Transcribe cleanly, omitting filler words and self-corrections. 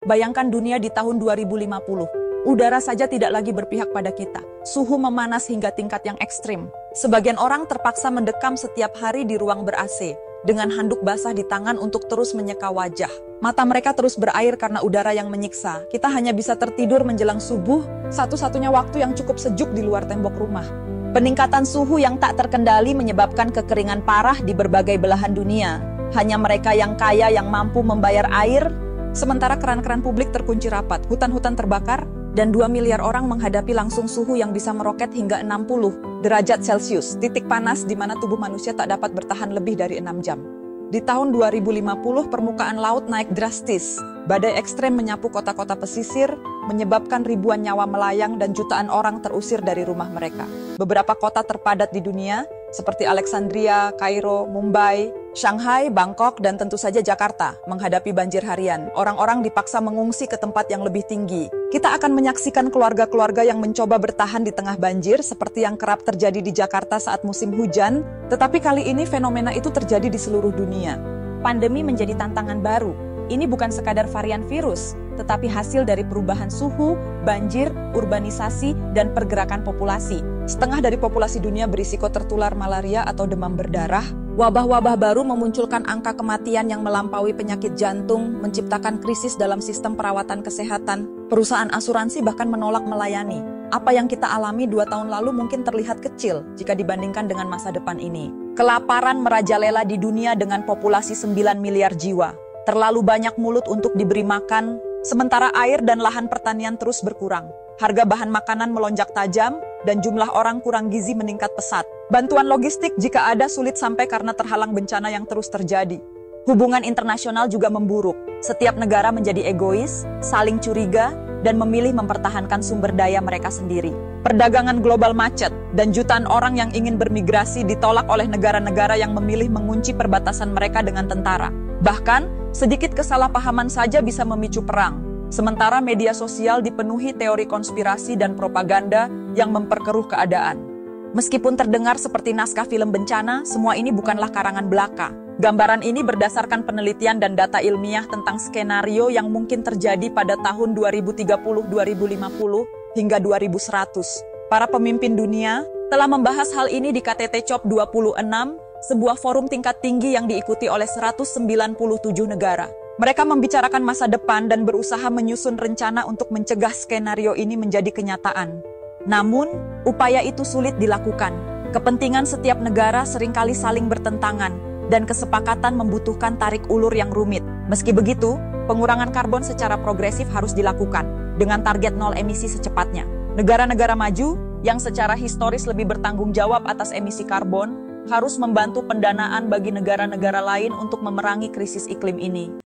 Bayangkan dunia di tahun 2050. Udara saja tidak lagi berpihak pada kita. Suhu memanas hingga tingkat yang ekstrim. Sebagian orang terpaksa mendekam setiap hari di ruang ber-AC, dengan handuk basah di tangan untuk terus menyeka wajah. Mata mereka terus berair karena udara yang menyiksa. Kita hanya bisa tertidur menjelang subuh, satu-satunya waktu yang cukup sejuk di luar tembok rumah. Peningkatan suhu yang tak terkendali menyebabkan kekeringan parah di berbagai belahan dunia. Hanya mereka yang kaya yang mampu membayar air, sementara keran-keran publik terkunci rapat, hutan-hutan terbakar, dan 2 miliar orang menghadapi langsung suhu yang bisa meroket hingga 60 derajat Celcius, titik panas di mana tubuh manusia tak dapat bertahan lebih dari 6 jam. Di tahun 2050, permukaan laut naik drastis. Badai ekstrem menyapu kota-kota pesisir, menyebabkan ribuan nyawa melayang dan jutaan orang terusir dari rumah mereka. Beberapa kota terpadat di dunia, seperti Alexandria, Kairo, Mumbai, Shanghai, Bangkok, dan tentu saja Jakarta, menghadapi banjir harian. Orang-orang dipaksa mengungsi ke tempat yang lebih tinggi. Kita akan menyaksikan keluarga-keluarga yang mencoba bertahan di tengah banjir, seperti yang kerap terjadi di Jakarta saat musim hujan, tetapi kali ini fenomena itu terjadi di seluruh dunia. Pandemi menjadi tantangan baru. Ini bukan sekadar varian virus, tetapi hasil dari perubahan suhu, banjir, urbanisasi, dan pergerakan populasi. Setengah dari populasi dunia berisiko tertular malaria atau demam berdarah. Wabah-wabah baru memunculkan angka kematian yang melampaui penyakit jantung, menciptakan krisis dalam sistem perawatan kesehatan. Perusahaan asuransi bahkan menolak melayani. Apa yang kita alami 2 tahun lalu mungkin terlihat kecil jika dibandingkan dengan masa depan ini. Kelaparan merajalela di dunia dengan populasi 9 miliar jiwa. Terlalu banyak mulut untuk diberi makan, sementara air dan lahan pertanian terus berkurang. Harga bahan makanan melonjak tajam, dan jumlah orang kurang gizi meningkat pesat. Bantuan logistik jika ada sulit sampai karena terhalang bencana yang terus terjadi. Hubungan internasional juga memburuk. Setiap negara menjadi egois, saling curiga, dan memilih mempertahankan sumber daya mereka sendiri. Perdagangan global macet, dan jutaan orang yang ingin bermigrasi ditolak oleh negara-negara yang memilih mengunci perbatasan mereka dengan tentara. Bahkan, sedikit kesalahpahaman saja bisa memicu perang. Sementara media sosial dipenuhi teori konspirasi dan propaganda yang memperkeruh keadaan. Meskipun terdengar seperti naskah film bencana, semua ini bukanlah karangan belaka. Gambaran ini berdasarkan penelitian dan data ilmiah tentang skenario yang mungkin terjadi pada tahun 2030, 2050, hingga 2100. Para pemimpin dunia telah membahas hal ini di KTT COP26, sebuah forum tingkat tinggi yang diikuti oleh 197 negara. Mereka membicarakan masa depan dan berusaha menyusun rencana untuk mencegah skenario ini menjadi kenyataan. Namun, upaya itu sulit dilakukan. Kepentingan setiap negara seringkali saling bertentangan, dan kesepakatan membutuhkan tarik ulur yang rumit. Meski begitu, pengurangan karbon secara progresif harus dilakukan, dengan target 0 emisi secepatnya. Negara-negara maju, yang secara historis lebih bertanggung jawab atas emisi karbon, harus membantu pendanaan bagi negara-negara lain untuk memerangi krisis iklim ini.